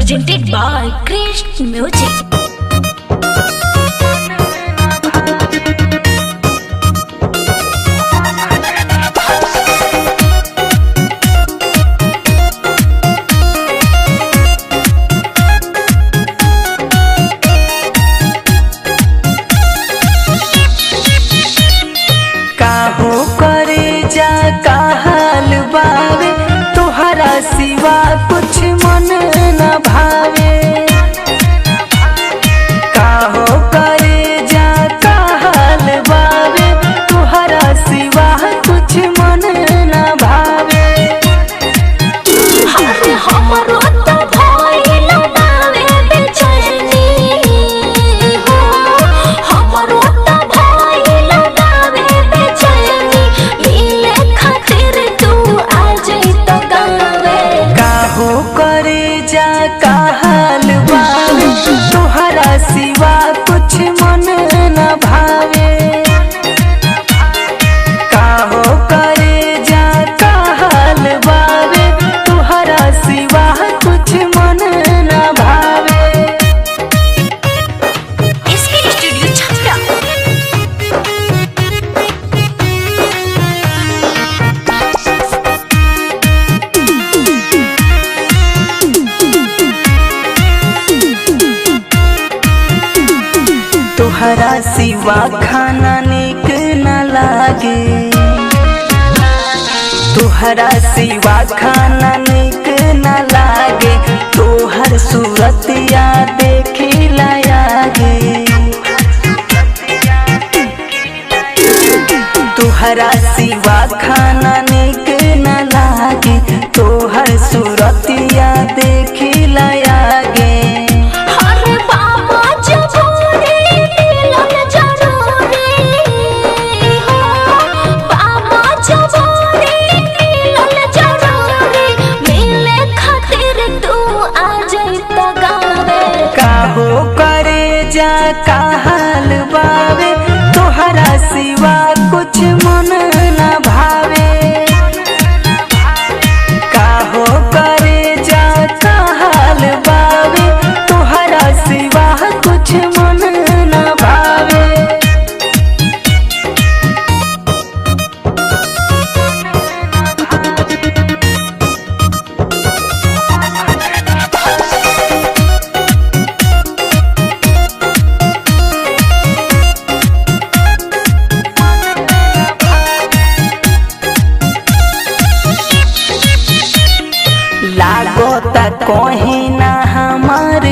presented by Krish Music. काहो करे जा का हाल बावे तोहरा सिवा कुछ मन न भावे। काहो करे जा का हाल बावे तोहरा सिवा कुछ मन न भावे। अरे हमरो तो भइल बावे बेचैनी हो, हमरो तो भइल बावे बेचैनी, मिले खातिर तू आ जइतो गावे। काहो करे जा का हाल बावे तोहरा सिवा कुछ मन न भावे। काहो करे जा का हाल बावे तोहरा सिवा कुछ मन न भावे। इसके स्टूडियो छपरा। तोहरा सिवा खाना निक न लागे। तोहरा सिवा खाना निक न लागे, तोहर सूरतिया देखिला आगे। तोहरा सिवा खाना निक न लागे, तोहर सूरतिया देखिला आगे। अरे बाबा जबोरी मिलन जरूरी हो, बाबा जबोरी मिलन जरूरी, मिले खातिर तू आ जइतो गावे। काहो करे जा का हाल बावे तोहरा सिवा कुछ मन न भावे। काहो करे जा का हाल बावे तोहरा सिवा कुछ मन न भावे। लागोता कहीं ना हमार